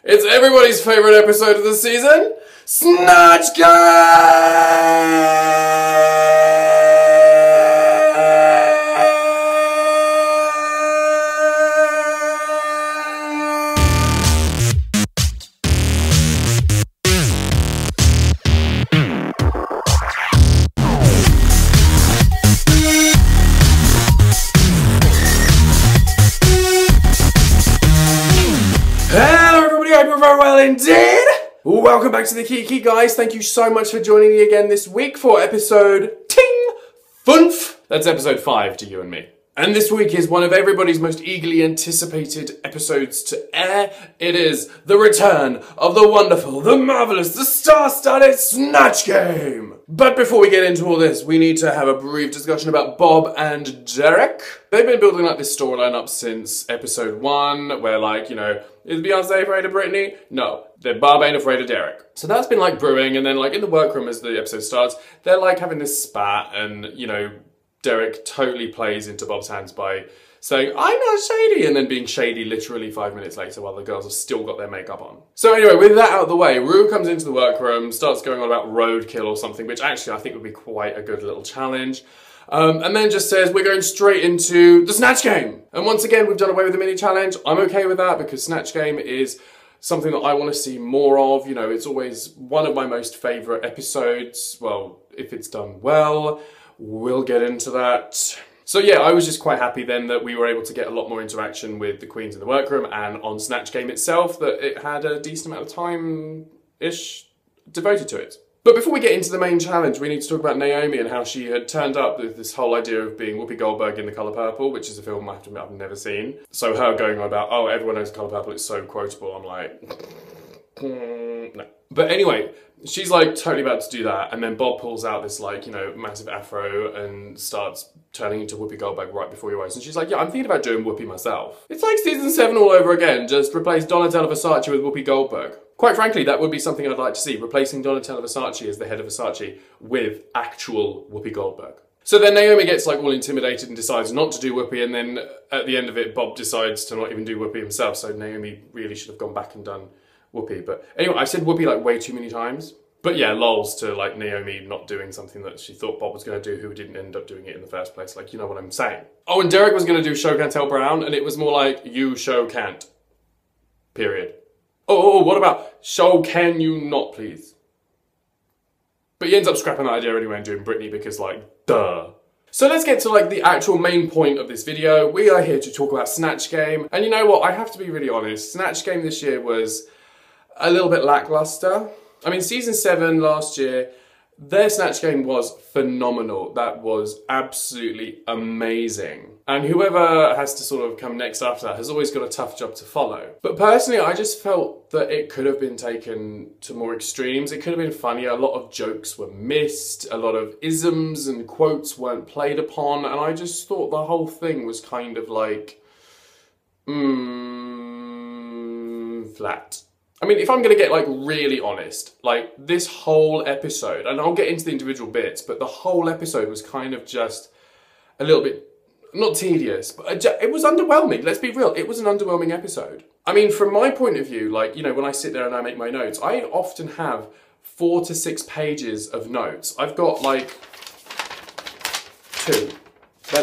It's everybody's favourite episode of the season, Snatch Game! Very well indeed! Welcome back to the Kiki, guys. Thank you so much for joining me again this week for episode Ting Funf. That's episode 5 to you and me. And this week is one of everybody's most eagerly anticipated episodes to air. It is the return of the wonderful, the marvellous, the star-studded Snatch Game. But before we get into all this, we need to have a brief discussion about Bob and Derek. They've been building up this storyline up since episode 1, where like, you know, is Beyonce afraid of Britney? No, Bob ain't afraid of Derek. So that's been like brewing, and then like in the workroom as the episode starts, they're like having this spat, and you know, Derek totally plays into Bob's hands by saying, I'm not shady, and then being shady literally 5 minutes later while the girls have still got their makeup on. So anyway, with that out of the way, Rue comes into the workroom, starts going on about roadkill or something, which actually I think would be quite a good little challenge. And then just says, we're going straight into the Snatch Game. And once again, we've done away with the mini challenge. I'm okay with that because Snatch Game is something that I want to see more of. You know, it's always one of my most favourite episodes. Well, if it's done well, we'll get into that. So yeah, I was just quite happy then that we were able to get a lot more interaction with the queens in the workroom, and on Snatch Game itself, that it had a decent amount of time-ish devoted to it. But before we get into the main challenge, we need to talk about Naomi and how she had turned up with this whole idea of being Whoopi Goldberg in The Colour Purple, which is a film I have to admit I've never seen. So her going on about, oh, everyone knows The Colour Purple, it's so quotable, I'm like, no. But anyway, she's like totally about to do that, and then Bob pulls out this like, you know, massive afro and starts turning into Whoopi Goldberg right before your eyes. And she's like, yeah, I'm thinking about doing Whoopi myself. It's like season 7 all over again, just replace Donatella Versace with Whoopi Goldberg. Quite frankly, that would be something I'd like to see, replacing Donatella Versace as the head of Versace with actual Whoopi Goldberg. So then Naomi gets like all intimidated and decides not to do Whoopi, and then at the end of it, Bob decides to not even do Whoopi himself, so Naomi really should have gone back and done Whoopi. But anyway, I've said Whoopi like way too many times. But yeah, lols to like Naomi not doing something that she thought Bob was going to do, who didn't end up doing it in the first place. Like, you know what I'm saying. Oh, and Derek was going to do Show Can't Tell Brown, and it was more like, you show can't. Period. Oh, what about show can you not, please? But he ends up scrapping that idea anyway and doing Britney because, like, duh. So let's get to, like, the actual main point of this video. We are here to talk about Snatch Game. And you know what? I have to be really honest. Snatch Game this year was a little bit lackluster. I mean, season 7 last year, their Snatch Game was phenomenal. That was absolutely amazing. And whoever has to sort of come next after that has always got a tough job to follow. But personally, I just felt that it could have been taken to more extremes. It could have been funnier. A lot of jokes were missed. A lot of isms and quotes weren't played upon. And I just thought the whole thing was kind of like, flat. I mean, if I'm going to get, like, really honest, like, this whole episode, and I'll get into the individual bits, but the whole episode was kind of just a little bit, not tedious, but it was underwhelming. Let's be real. It was an underwhelming episode. I mean, from my point of view, like, you know, when I sit there and I make my notes, I often have 4 to 6 pages of notes. I've got, like, 2.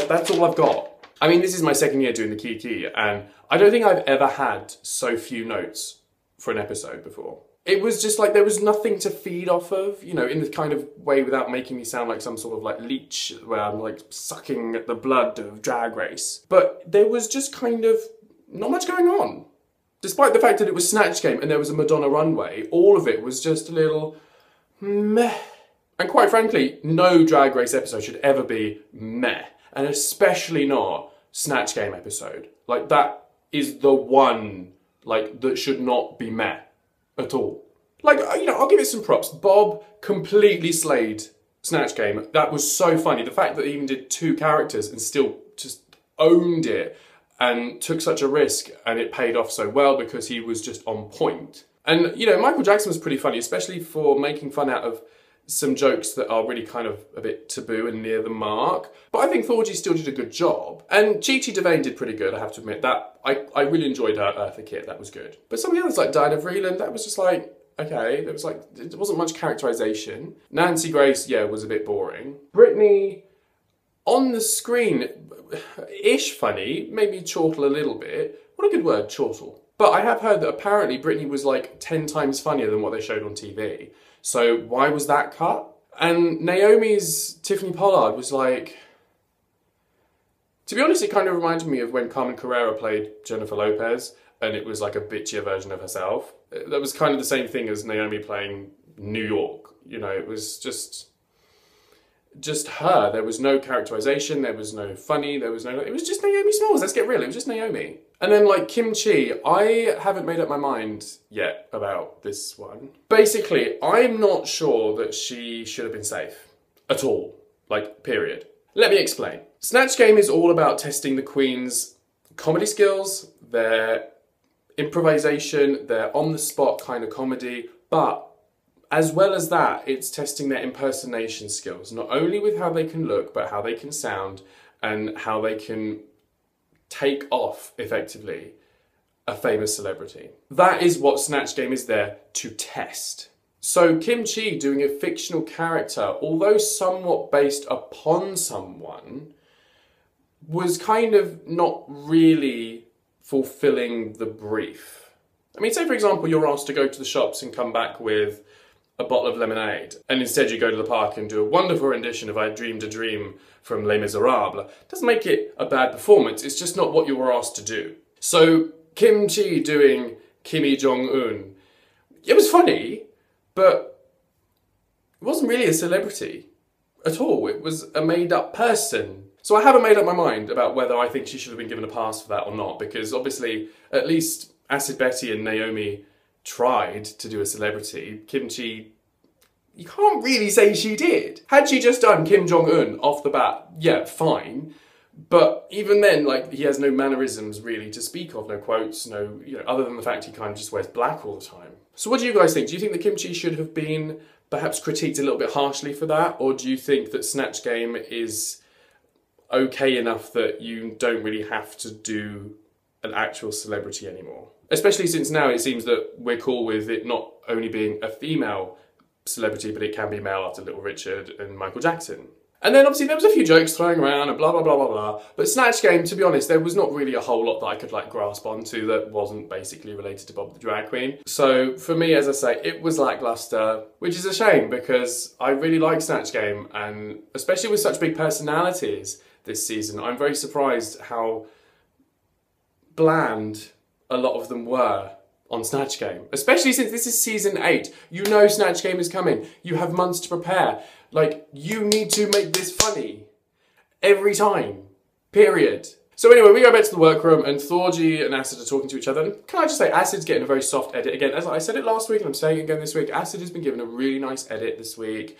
That's all I've got. I mean, this is my second year doing the Kiki, and I don't think I've ever had so few notes for an episode before. It was just like there was nothing to feed off of, you know, in the kind of way without making me sound like some sort of like leech where I'm like sucking the blood of Drag Race. But there was just kind of not much going on. Despite the fact that it was Snatch Game and there was a Madonna runway, all of it was just a little meh. And quite frankly, no Drag Race episode should ever be meh. And especially not Snatch Game episode. Like that is the one like, that should not be meh at all. Like, you know, I'll give it some props. Bob completely slayed Snatch Game. That was so funny. The fact that he even did 2 characters and still just owned it and took such a risk, and it paid off so well because he was just on point. And, you know, Michael Jackson was pretty funny, especially for making fun out of some jokes that are really kind of a bit taboo and near the mark. But I think Thorgy still did a good job. And Chi Chi Devane did pretty good, I have to admit. That I really enjoyed her Eartha Kitt, that was good. But some of the others, like Diana Vreeland, that was just like, okay, there was like, there wasn't much characterization. Nancy Grace, yeah, was a bit boring. Brittany, on the screen, ish funny, maybe chortle a little bit. What a good word, chortle. But I have heard that apparently Brittany was like 10 times funnier than what they showed on TV. So why was that cut? And Naomi's Tiffany Pollard was like... To be honest, it kind of reminded me of when Carmen Carrera played Jennifer Lopez, and it was like a bitchier version of herself. That was kind of the same thing as Naomi playing New York. You know, it was just her. There was no characterization, there was no funny, there was no... It was just Naomi Smalls, let's get real, it was just Naomi. And then like Kim Chi, I haven't made up my mind yet about this one. Basically, I'm not sure that she should have been safe. At all. Like, period. Let me explain. Snatch Game is all about testing the queens' comedy skills, their improvisation, their on-the-spot kind of comedy, but as well as that, it's testing their impersonation skills, not only with how they can look, but how they can sound and how they can take off, effectively, a famous celebrity. That is what Snatch Game is there to test. So Kim Chi doing a fictional character, although somewhat based upon someone, was kind of not really fulfilling the brief. I mean, say for example, you're asked to go to the shops and come back with a bottle of lemonade, and instead you go to the park and do a wonderful rendition of I Dreamed a Dream from Les Miserables. Doesn't make it a bad performance, it's just not what you were asked to do. So Kim Chi doing Kimmy Jong-un, it was funny, but it wasn't really a celebrity at all. It was a made-up person. So I haven't made up my mind about whether I think she should have been given a pass for that or not, because obviously at least Acid Betty and Naomi tried to do a celebrity. Kim Chi, you can't really say she did. Had she just done Kim Jong-un off the bat, yeah, fine. But even then, like, he has no mannerisms really to speak of, no quotes, no, you know, other than the fact he kind of just wears black all the time. So what do you guys think? Do you think that Kim Chi should have been perhaps critiqued a little bit harshly for that? Or do you think that Snatch Game is okay enough that you don't really have to do an actual celebrity anymore? Especially since now it seems that we're cool with it not only being a female celebrity, but it can be male after Little Richard and Michael Jackson. And then obviously there was a few jokes throwing around and blah, blah, blah, blah, blah. But Snatch Game, to be honest, there was not really a whole lot that I could like grasp onto that wasn't basically related to Bob the Drag Queen. So for me, as I say, it was lackluster, which is a shame because I really like Snatch Game, and especially with such big personalities this season, I'm very surprised how bland a lot of them were on Snatch Game. Especially since this is season 8. You know Snatch Game is coming. You have months to prepare. Like, you need to make this funny. Every time. Period. So anyway, we go back to the workroom and Thorgy and Acid are talking to each other. And can I just say, Acid's getting a very soft edit. Again, as I said it last week and I'm saying it again this week, Acid has been given a really nice edit this week.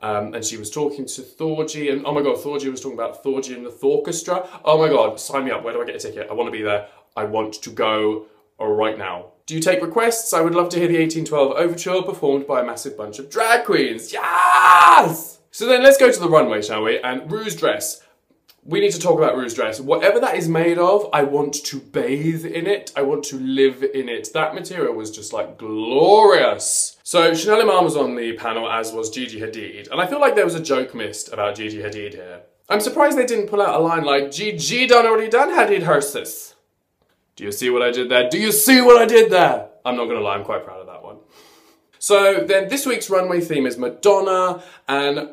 And she was talking to Thorgy, and oh my god, Thorgy was talking about Thorgy and the Thorchestra. Oh my god, sign me up. Where do I get a ticket? I want to be there. I want to go right now. Do you take requests? I would love to hear the 1812 Overture performed by a massive bunch of drag queens. Yes! So then let's go to the runway, shall we? And Rue's dress. We need to talk about Rue's dress. Whatever that is made of, I want to bathe in it. I want to live in it. That material was just like glorious. So Chanel Iman was on the panel, as was Gigi Hadid. And I feel like there was a joke missed about Gigi Hadid here. I'm surprised they didn't pull out a line like, Gigi done already done Hadid hersis. Do you see what I did there? Do you see what I did there? I'm not gonna lie, I'm quite proud of that one. So then this week's runway theme is Madonna, and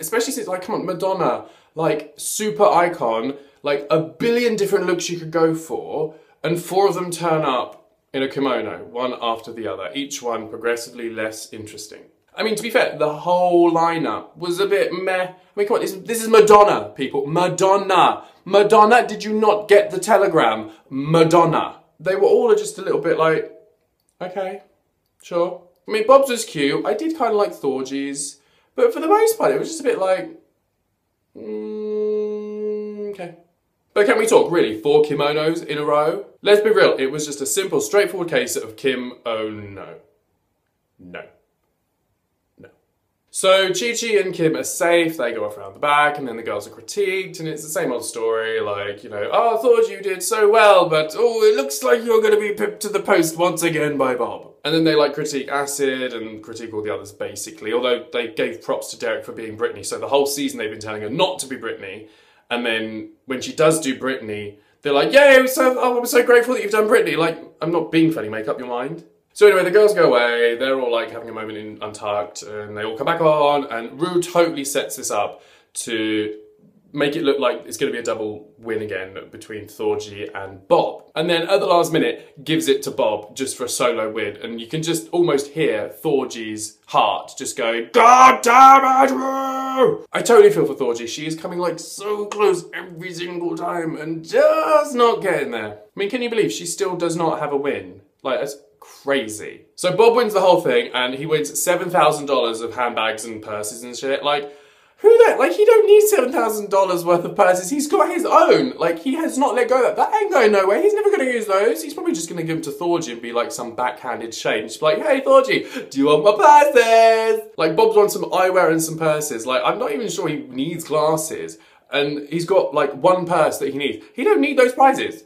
especially since, like, come on, Madonna, like, super icon, like a billion different looks you could go for, and 4 of them turn up in a kimono, one after the other, each one progressively less interesting. I mean, to be fair, the whole lineup was a bit meh. I mean, come on, this is Madonna, people. Madonna. Madonna, did you not get the telegram? Madonna. They were all just a little bit like, okay, sure. I mean, Bob's was cute. I did kind of like Thorgy's, but for the most part, it was just a bit like, okay. But can we talk, really, 4 kimonos in a row? Let's be real, it was just a simple, straightforward case of Kim, oh no. No. No. So Chi-Chi and Kim are safe, they go off around the back, and then the girls are critiqued, and it's the same old story, like, you know, oh, I thought you did so well, but oh, it looks like you're going to be pipped to the post once again by Bob. And then they like critique Acid and critique all the others basically, although they gave props to Derek for being Britney, so the whole season they've been telling her not to be Britney, and then when she does do Britney, they're like, yay, I'm so grateful that you've done Britney, like, I'm not being funny, make up your mind. So anyway, the girls go away, they're all like having a moment in Untucked, and they all come back on, and Rue totally sets this up to make it look like it's going to be a double win again between Thorgy and Bob. And then at the last minute, gives it to Bob just for a solo win, and you can just almost hear Thorgy's heart just going, God damn it, Rue! I totally feel for Thorgy, she is coming like so close every single time and just not getting there. I mean, can you believe she still does not have a win? Like, that's crazy. So Bob wins the whole thing, and he wins $7,000 of handbags and purses and shit. Like, who that? Like, he don't need $7,000 worth of purses. He's got his own. Like, he has not let go of that. That ain't going nowhere. He's never going to use those. He's probably just going to give them to Thorgy and be like some backhanded shade. Just be like, hey, Thorgy, do you want my purses? Like, Bob's on some eyewear and some purses. Like, I'm not even sure he needs glasses. And he's got, like, one purse that he needs. He don't need those prizes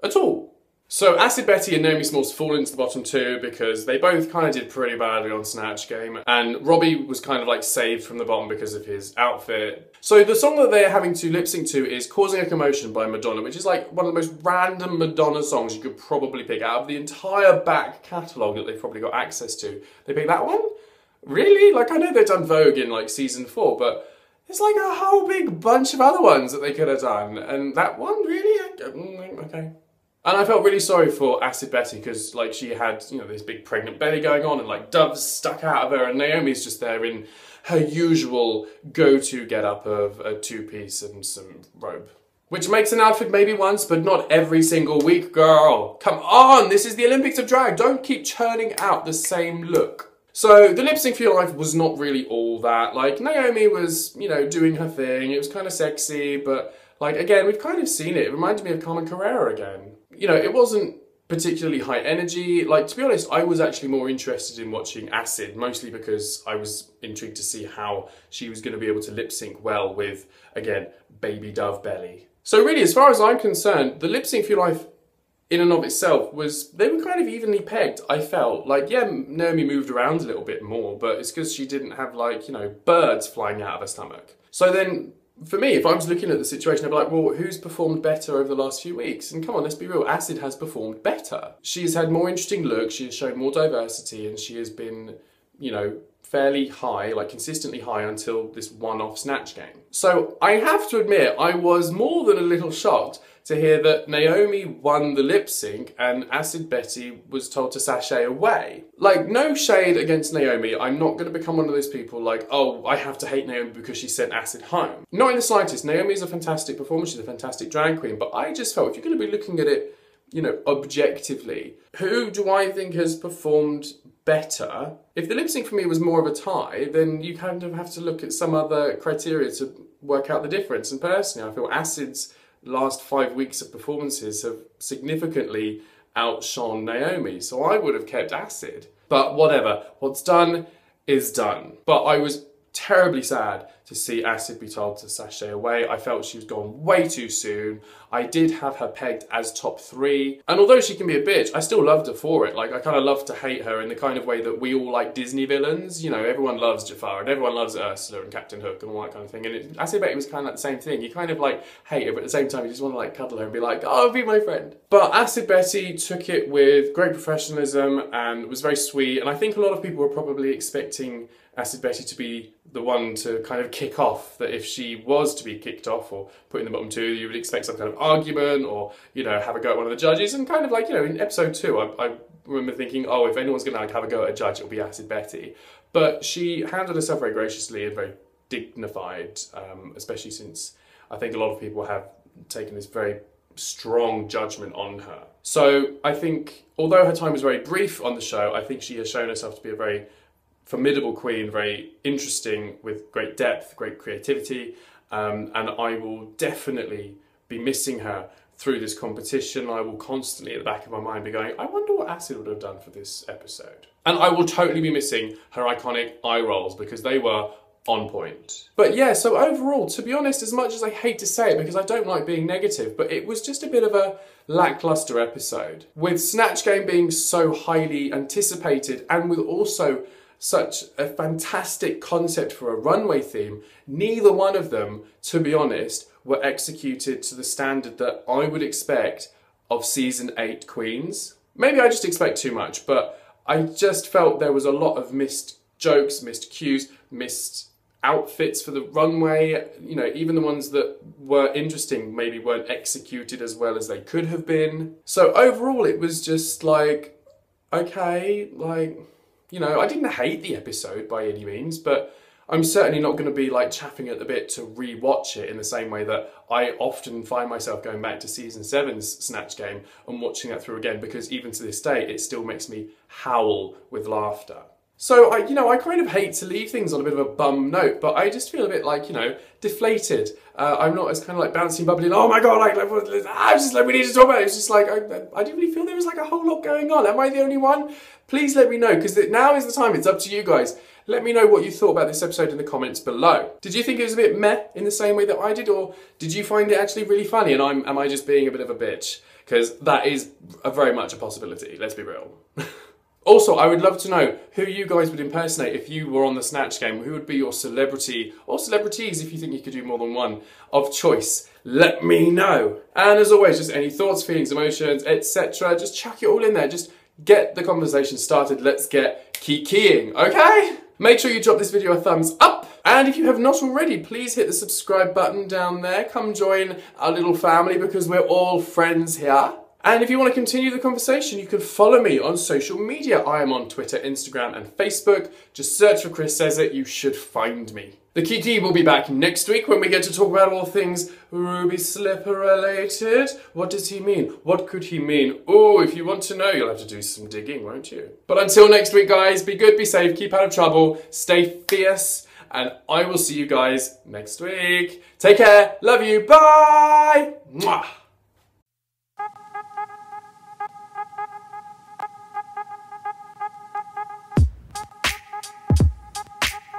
at all. So Acid Betty and Naomi Smalls fall into the bottom two because they both kind of did pretty badly on Snatch Game, and Robbie was kind of like saved from the bottom because of his outfit. So the song that they're having to lip sync to is Causing a Commotion by Madonna, which is like one of the most random Madonna songs you could probably pick out of the entire back catalogue that they've probably got access to. They picked that one? Really? Like, I know they've done Vogue in like season 4, but there's like a whole big bunch of other ones that they could have done, and that one really? Okay. And I felt really sorry for Acid Betty because, like, she had, you know, this big pregnant belly going on and, like, doves stuck out of her, and Naomi's just there in her usual go-to get-up of a two-piece and some robe. Which makes an outfit maybe once, but not every single week, girl. Come on, this is the Olympics of drag. Don't keep churning out the same look. So the lip sync for Your Life was not really all that. Like, Naomi was, you know, doing her thing. It was kind of sexy, but, like, again, we've kind of seen it. It reminded me of Carmen Carrera again. You know, it wasn't particularly high energy. Like, to be honest, I was actually more interested in watching Acid, mostly because I was intrigued to see how she was going to be able to lip sync well with, again, baby dove belly. So really, as far as I'm concerned, the lip sync for Your Life in and of itself was, they were kind of evenly pegged, I felt. Like, yeah, Naomi moved around a little bit more, but it's because she didn't have, like, you know, birds flying out of her stomach. So then, for me, if I was looking at the situation, I'd be like, well, who's performed better over the last few weeks? And come on, let's be real, Acid has performed better. She's had more interesting looks, she has shown more diversity, and she has been, you know, fairly high, like consistently high until this one-off Snatch Game. So I have to admit, I was more than a little shocked to hear that Naomi won the lip sync and Acid Betty was told to sashay away. Like, no shade against Naomi. I'm not going to become one of those people like, oh, I have to hate Naomi because she sent Acid home. Not in the slightest. Naomi's a fantastic performer. She's a fantastic drag queen. But I just felt if you're going to be looking at it, you know, objectively, who do I think has performed better? If the lip sync for me was more of a tie, then you kind of have to look at some other criteria to work out the difference. And personally, I feel Acid's last 5 weeks of performances have significantly outshone Naomi, so I would have kept Acid. But whatever, what's done is done. But I was terribly sad to see Acid be told to sashay away. I felt she was gone way too soon. I did have her pegged as top 3. And although she can be a bitch, I still loved her for it. Like, I kind of love to hate her in the kind of way that we all like Disney villains. You know, everyone loves Jafar and everyone loves Ursula and Captain Hook and all that kind of thing. And Acid Betty was kind of like the same thing. You kind of like hate her, but at the same time you just want to like cuddle her and be like, oh, be my friend. But Acid Betty took it with great professionalism and was very sweet. And I think a lot of people were probably expecting Acid Betty to be the one to kind of kick off, that if she was to be kicked off or put in the bottom 2, you would expect some kind of argument or, you know, have a go at one of the judges. And kind of like, you know, in episode 2, I remember thinking, oh, if anyone's going to like have a go at a judge, it'll be Acid Betty. But she handled herself very graciously and very dignified, especially since I think a lot of people have taken this very strong judgment on her. So I think, although her time was very brief on the show, I think she has shown herself to be a very formidable queen, very interesting, with great depth, great creativity, and I will definitely be missing her through this competition. I will constantly at the back of my mind be going, I wonder what what Acid would have done for this episode. And I will totally be missing her iconic eye rolls because they were on point. But yeah, so overall, to be honest, as much as I hate to say it because I don't like being negative, but it was just a bit of a lackluster episode. With Snatch Game being so highly anticipated and with also such a fantastic concept for a runway theme, neither one of them, to be honest, were executed to the standard that I would expect of season 8 queens. Maybe I just expect too much, but I just felt there was a lot of missed jokes, missed cues, missed outfits for the runway. You know, even the ones that were interesting maybe weren't executed as well as they could have been. So overall it was just like, okay, like, you know, I didn't hate the episode by any means, but I'm certainly not going to be like chaffing at the bit to re-watch it in the same way that I often find myself going back to season 7's Snatch Game and watching that through again, because even to this day it still makes me howl with laughter. So, I kind of hate to leave things on a bit of a bum note, but I just feel a bit like, deflated. I'm not as kind of like bouncy, bubbly, and, oh my god, I was just like, we need to talk about it. It's just like, I didn't really feel there was like a whole lot going on. Am I the only one? Please let me know, because now is the time. It's up to you guys. Let me know what you thought about this episode in the comments below. Did you think it was a bit meh in the same way that I did, or did you find it actually really funny and am I just being a bit of a bitch? Because that is very much a possibility, let's be real. Also, I would love to know who you guys would impersonate if you were on the Snatch Game. Who would be your celebrity, or celebrities if you think you could do more than one, of choice? Let me know. And as always, just any thoughts, feelings, emotions, etc. Just chuck it all in there. Just get the conversation started. Let's get Kikiing, okay? Make sure you drop this video a thumbs up. And if you have not already, please hit the subscribe button down there. Come join our little family because we're all friends here. And if you want to continue the conversation, you can follow me on social media. I am on Twitter, Instagram, and Facebook. Just search for Chris Says It, you should find me. The Kiki will be back next week when we get to talk about all things Ruby Slipper related. What does he mean? What could he mean? Oh, if you want to know, you'll have to do some digging, won't you? But until next week, guys, be good, be safe, keep out of trouble, stay fierce, and I will see you guys next week. Take care, love you, bye! Mwah!